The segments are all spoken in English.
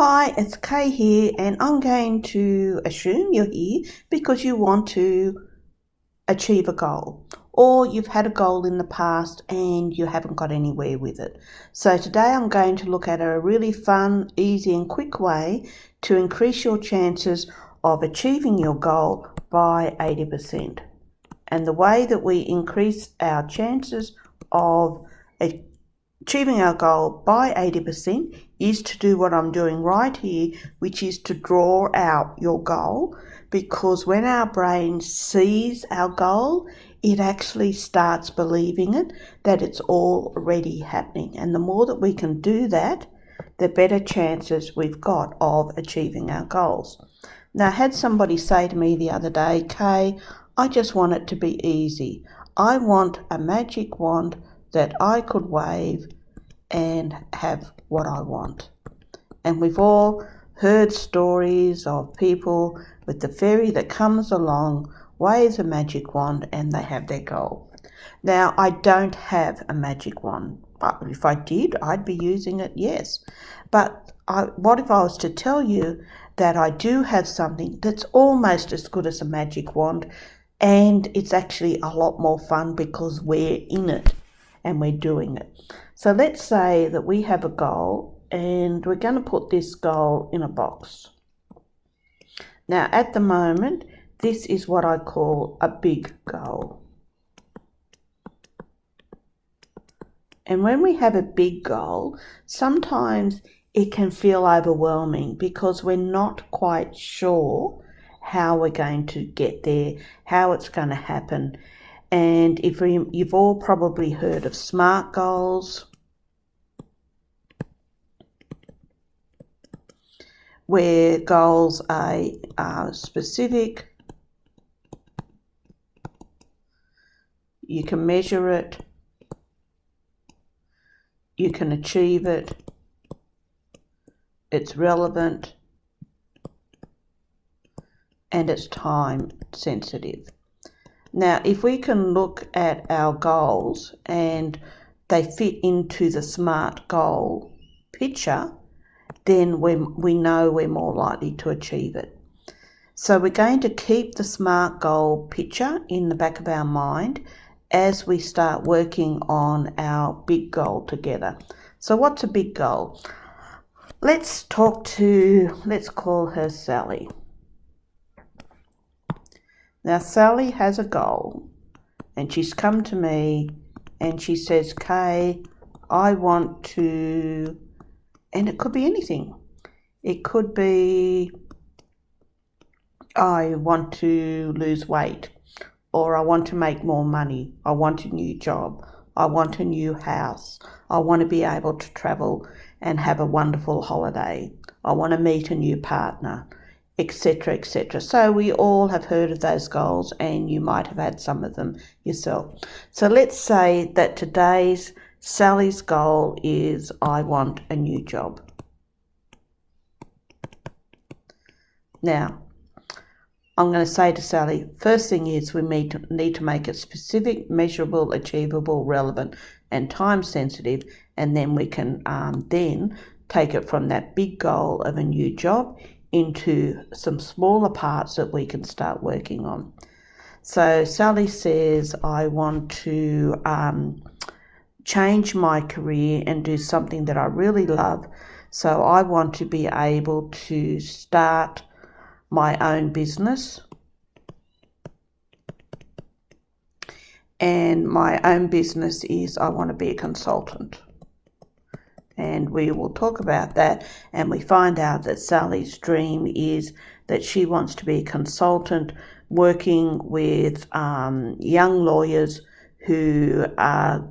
Hi, it's Kay here, and I'm going to assume you're here because you want to achieve a goal, or you've had a goal in the past and you haven't got anywhere with it. So today I'm going to look at a really fun, easy and quick way to increase your chances of achieving your goal by 80%. And the way that we increase our chances of achieving our goal by 80% is to do what I'm doing right here, which is to draw out your goal, because when our brain sees our goal, it actually starts believing it, that it's already happening. And the more that we can do that, the better chances we've got of achieving our goals. Now, I had somebody say to me the other day, Kay, I just want it to be easy. I want a magic wand that I could wave and have what I want. And we've all heard stories of people with the fairy that comes along, waves a magic wand, and they have their goal. Now, I don't have a magic wand. If I did, I'd be using it, yes. But what if I was to tell you that I do have something that's almost as good as a magic wand, and it's actually a lot more fun because we're in it and we're doing it. So let's say that we have a goal and we're going to put this goal in a box. Now, at the moment, this is what I call a big goal. And when we have a big goal, sometimes it can feel overwhelming because we're not quite sure how we're going to get there, how it's going to happen. And you've all probably heard of SMART goals, where goals are specific, you can measure it, you can achieve it, it's relevant, and it's time sensitive. Now, if we can look at our goals and they fit into the SMART goal picture, then we know we're more likely to achieve it. So we're going to keep the SMART goal picture in the back of our mind as we start working on our big goal together. So what's a big goal? Let's call her Sally. Now, Sally has a goal and she's come to me and she says, Kay, I want to, and it could be anything. It could be, I want to lose weight, or I want to make more money. I want a new job. I want a new house. I want to be able to travel and have a wonderful holiday. I want to meet a new partner, etc., etc. So we all have heard of those goals, and you might have had some of them yourself. So let's say that today's Sally's goal is, I want a new job. Now, I'm going to say to Sally, first thing is we need to make it specific, measurable, achievable, relevant, and time sensitive, and then we can then take it from that big goal of a new job into some smaller parts that we can start working on. So Sally says, I want to change my career and do something that I really love. So I want to be able to start my own business. And my own business is, I want to be a consultant. And we will talk about that, and we find out that Sally's dream is that she wants to be a consultant working with young lawyers who are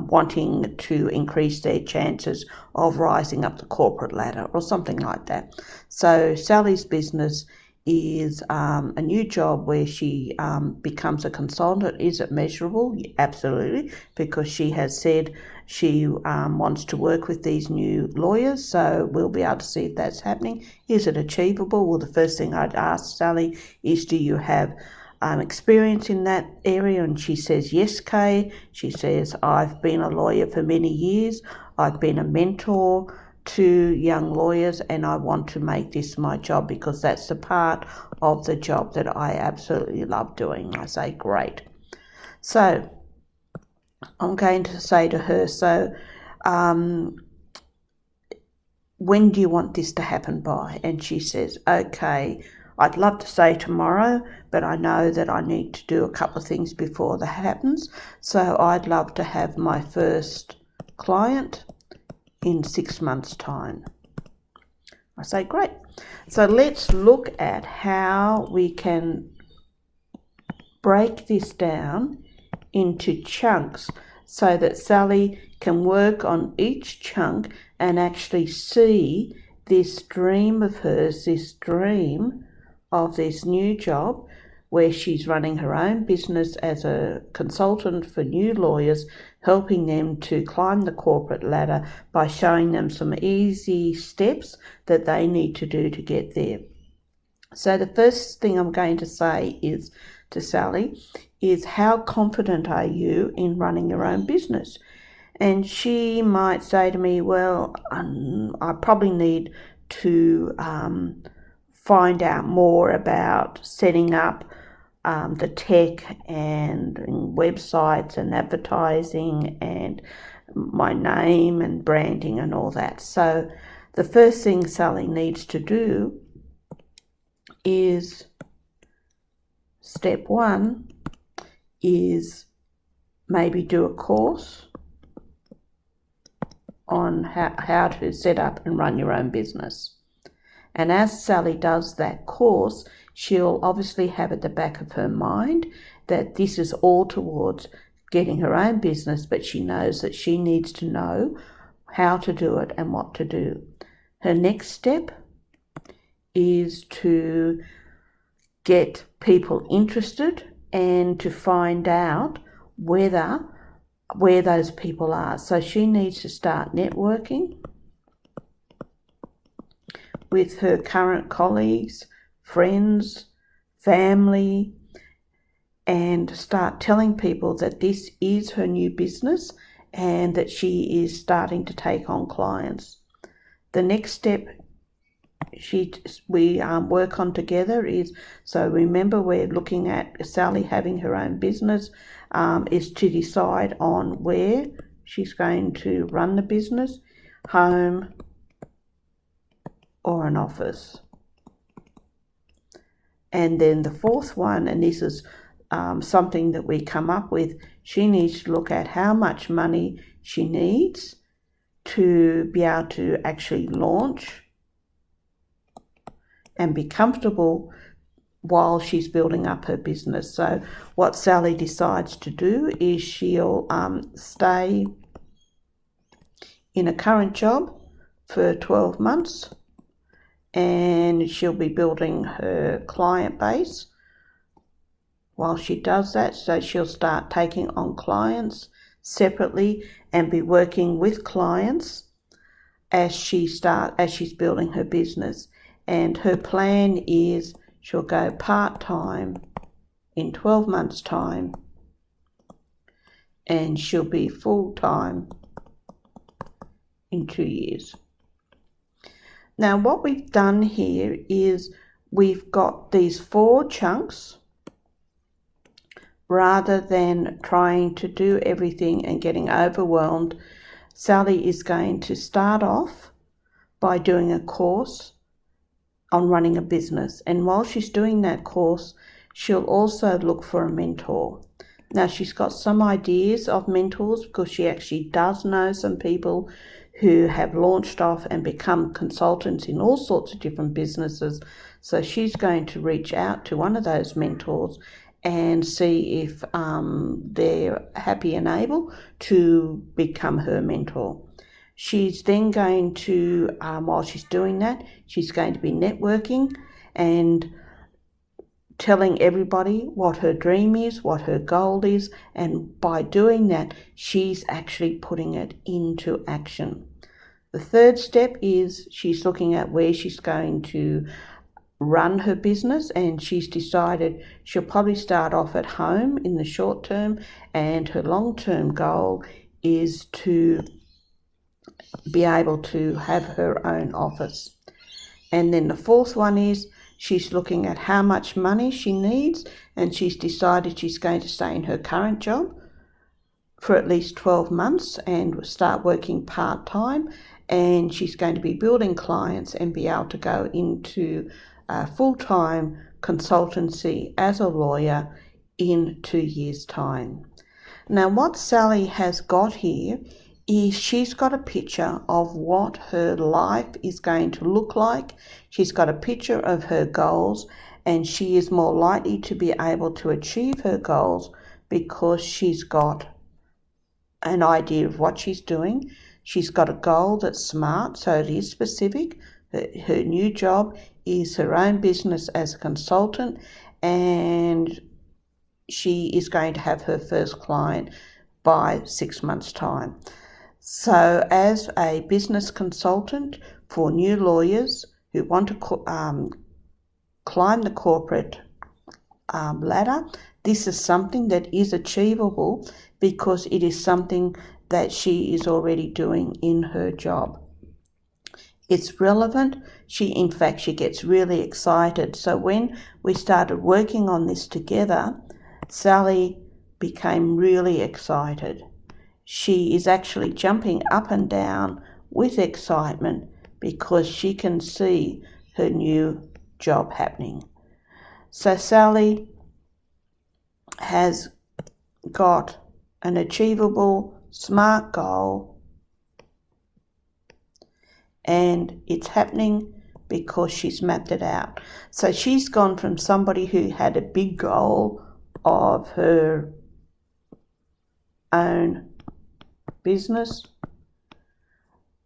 wanting to increase their chances of rising up the corporate ladder or something like that. So Sally's business is a new job where she becomes a consultant. Is it measurable? Absolutely, because she has said she wants to work with these new lawyers, so we'll be able to see if that's happening. Is it achievable? Well, the first thing I'd ask Sally is, do you have experience in that area? And she says, yes, Kay. She says, I've been a lawyer for many years. I've been a mentor to young lawyers, and I want to make this my job because that's the part of the job that I absolutely love doing. I say, great. So I'm going to say to her, when do you want this to happen by? And she says, okay, I'd love to say tomorrow, but I know that I need to do a couple of things before that happens. So I'd love to have my first client in 6 months' time. I say, great. So let's look at how we can break this down into chunks so that Sally can work on each chunk and actually see this dream of hers, this dream of this new job where she's running her own business as a consultant for new lawyers, helping them to climb the corporate ladder by showing them some easy steps that they need to do to get there. So the first thing I'm going to say is to Sally is, how confident are you in running your own business? And she might say to me, well, I probably need to find out more about setting up the tech and websites and advertising and my name and branding and all that. So the first thing Sally needs to do is, step one is maybe do a course on how to set up and run your own business. And as Sally does that course, she'll obviously have at the back of her mind that this is all towards getting her own business, but she knows that she needs to know how to do it and what to do. Her next step is to get people interested and to find out where those people are. So she needs to start networking with her current colleagues, friends, family, and start telling people that this is her new business and that she is starting to take on clients. The next step we work on together is, so remember we're looking at Sally having her own business, is to decide on where she's going to run the business, home or an office. And then the fourth one, and this is something that we come up with, she needs to look at how much money she needs to be able to actually launch and be comfortable while she's building up her business. So what Sally decides to do is she'll stay in a current job for 12 months and she'll be building her client base while she does that. So she'll start taking on clients separately and be working with clients as she's building her business. And her plan is she'll go part-time in 12 months' time and she'll be full-time in 2 years. Now what we've done here is we've got these 4 chunks. Rather than trying to do everything and getting overwhelmed, Sally is going to start off by doing a course on running a business. And while she's doing that course, she'll also look for a mentor. Now she's got some ideas of mentors because she actually does know some people who have launched off and become consultants in all sorts of different businesses. So she's going to reach out to one of those mentors and see if they're happy and able to become her mentor. She's then going to, while she's doing that, she's going to be networking and telling everybody what her dream is, what her goal is, and by doing that, she's actually putting it into action. The third step is she's looking at where she's going to run her business, and she's decided she'll probably start off at home in the short term, and her long-term goal is to be able to have her own office. And then the fourth one is she's looking at how much money she needs, and she's decided she's going to stay in her current job for at least 12 months and start working part-time, and she's going to be building clients and be able to go into full-time consultancy as a lawyer in 2 years' time. Now, what Sally has got here is she's got a picture of what her life is going to look like. She's got a picture of her goals, and she is more likely to be able to achieve her goals because she's got an idea of what she's doing. She's got a goal that's smart, so it is specific. Her new job is her own business as a consultant, and she is going to have her first client by 6 months' time. So as a business consultant for new lawyers who want to climb the corporate ladder, this is something that is achievable because it is something that she is already doing in her job. It's relevant. She gets really excited. So when we started working on this together, Sally became really excited. She is actually jumping up and down with excitement because she can see her new job happening. So Sally has got an achievable, smart goal, and it's happening because she's mapped it out. So she's gone from somebody who had a big goal of her own business.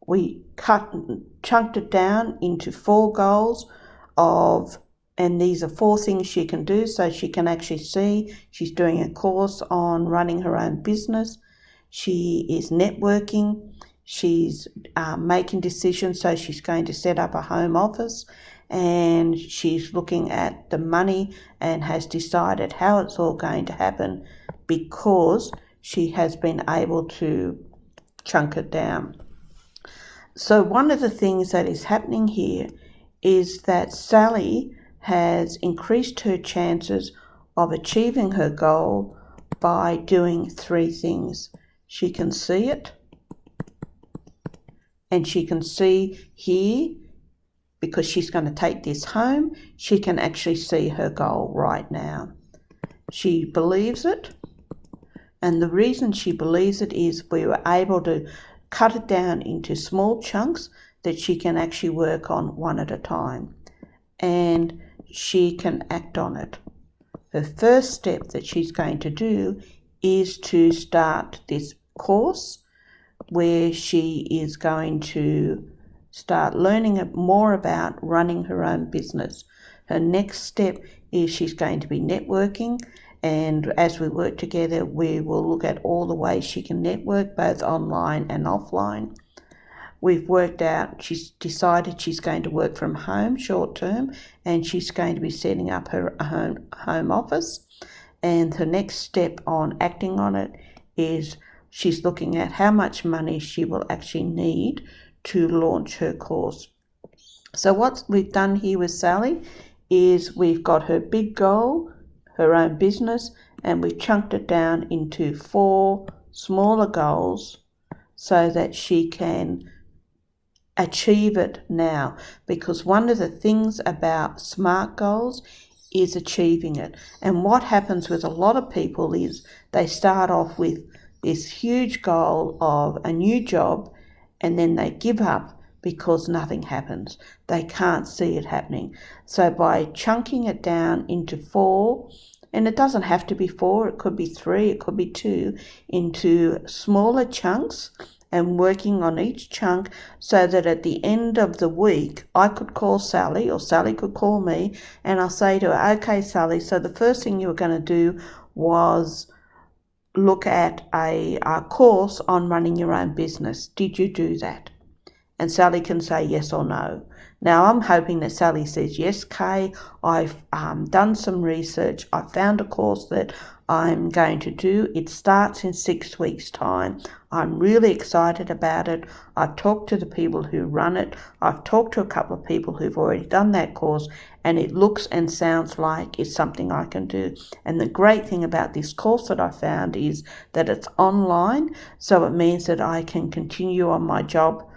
We chunked it down into 4 goals and these are 4 things she can do, so she can actually see. She's doing a course on running her own business. She is networking. She's making decisions, so she's going to set up a home office, and she's looking at the money and has decided how it's all going to happen because she has been able to chunk it down. So one of the things that is happening here is that Sally has increased her chances of achieving her goal by doing 3 things. She can see it, and she can see here, because she's going to take this home, she can actually see her goal right now. She believes it, and the reason she believes it is we were able to cut it down into small chunks that she can actually work on one at a time, and she can act on it. The first step that she's going to do is to start this course where she is going to start learning more about running her own business. Her next step is she's going to be networking, and as we work together, we will look at all the ways she can network, both online and offline. We've worked out, she's decided she's going to work from home short term, and she's going to be setting up her home office. And the next step on acting on it is she's looking at how much money she will actually need to launch her course. So what we've done here with Sally is we've got her big goal, her own business, and we've chunked it down into 4 smaller goals so that she can achieve it now. Because one of the things about SMART goals is achieving it. And what happens with a lot of people is they start off with this huge goal of a new job, and then they give up because nothing happens. They can't see it happening. So by chunking it down into 4, and it doesn't have to be 4, it could be 3, it could be 2, into smaller chunks, and working on each chunk so that at the end of the week, I could call Sally, or Sally could call me, and I'll say to her, okay, Sally, so the first thing you were going to do was look at a course on running your own business. Did you do that? And Sally can say yes or no. Now, I'm hoping that Sally says, yes, Kay, I've done some research. I found a course that I'm going to do. It starts in 6 weeks' time. I'm really excited about it. I've talked to the people who run it. I've talked to a couple of people who've already done that course, and it looks and sounds like it's something I can do. And the great thing about this course that I found is that it's online, so it means that I can continue on my job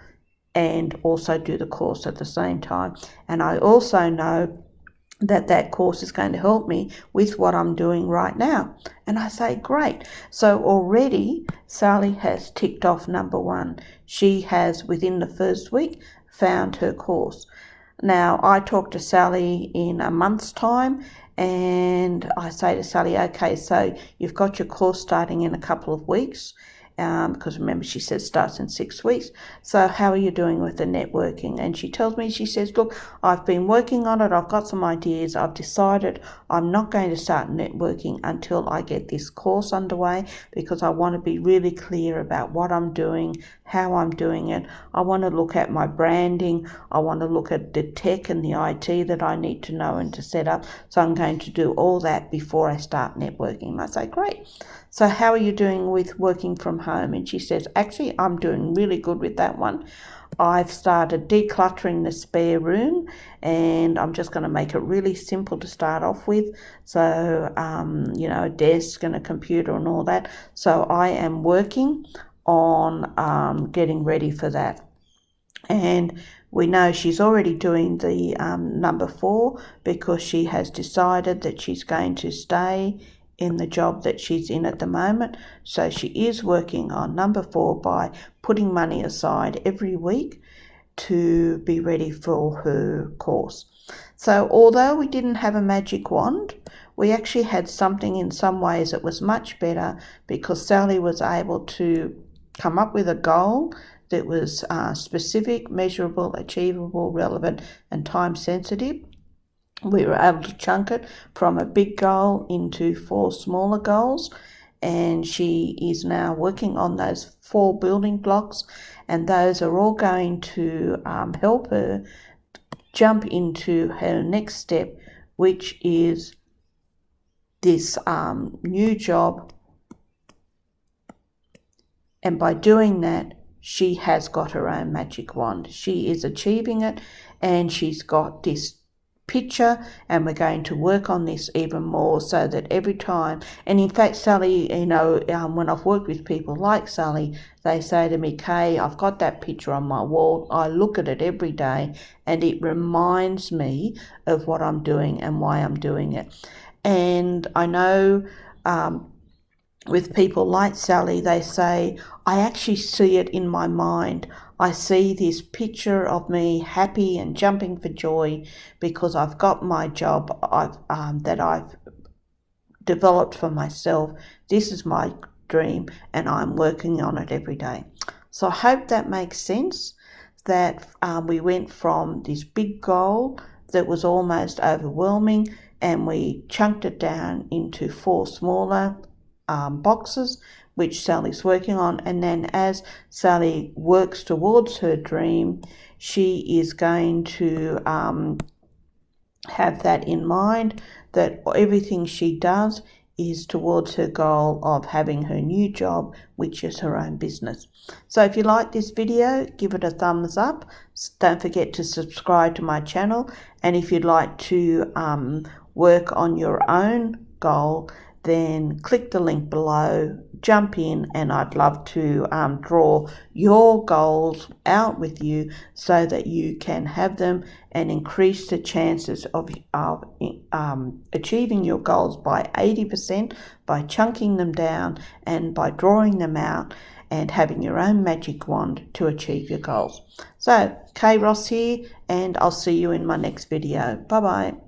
and also do the course at the same time. And I also know that course is going to help me with what I'm doing right now. And I say, great. So already Sally has ticked off number 1. She has, within the first week, found her course. Now, I talk to Sally in a month's time, and I say to Sally, okay, so you've got your course starting in a couple of weeks. Because remember, she says starts in 6 weeks. So how are you doing with the networking? And she tells me, she says, look, I've been working on it. I've got some ideas. I've decided I'm not going to start networking until I get this course underway, because I want to be really clear about what I'm doing, how I'm doing it. I want to look at my branding. I want to look at the tech and the IT that I need to know and to set up. So I'm going to do all that before I start networking. And I say, great. So how are you doing with working from home? And she says, actually, I'm doing really good with that one. I've started decluttering the spare room, and I'm just going to make it really simple to start off with. So, a desk and a computer and all that. So I am working on getting ready for that. And we know she's already doing the number 4, because she has decided that she's going to stay in the job that she's in at the moment. So she is working on number 4 by putting money aside every week to be ready for her course. So although we didn't have a magic wand, we actually had something in some ways that was much better, because Sally was able to come up with a goal that was specific, measurable, achievable, relevant, and time sensitive. We were able to chunk it from a big goal into 4 smaller goals, and she is now working on those 4 building blocks, and those are all going to help her jump into her next step, which is this new job. And by doing that, she has got her own magic wand. She is achieving it, and she's got this picture, and we're going to work on this even more, so that every time, and in fact, Sally, when I've worked with people like Sally, they say to me, Kay, I've got that picture on my wall. I look at it every day, and it reminds me of what I'm doing and why I'm doing it. And I know with people like Sally, they say, I actually see it in my mind. I see this picture of me happy and jumping for joy, because I've got my job that I've developed for myself. This is my dream, and I'm working on it every day. So I hope that makes sense, that we went from this big goal that was almost overwhelming, and we chunked it down into 4 smaller boxes, which Sally's working on. And then as Sally works towards her dream, she is going to have that in mind, that everything she does is towards her goal of having her new job, which is her own business. So if you like this video, give it a thumbs up. Don't forget to subscribe to my channel. And if you'd like to work on your own goal, then click the link below, jump in, and I'd love to draw your goals out with you, so that you can have them and increase the chances of achieving your goals by 80% by chunking them down and by drawing them out and having your own magic wand to achieve your goals. So, Kay Ross here, and I'll see you in my next video. Bye-bye.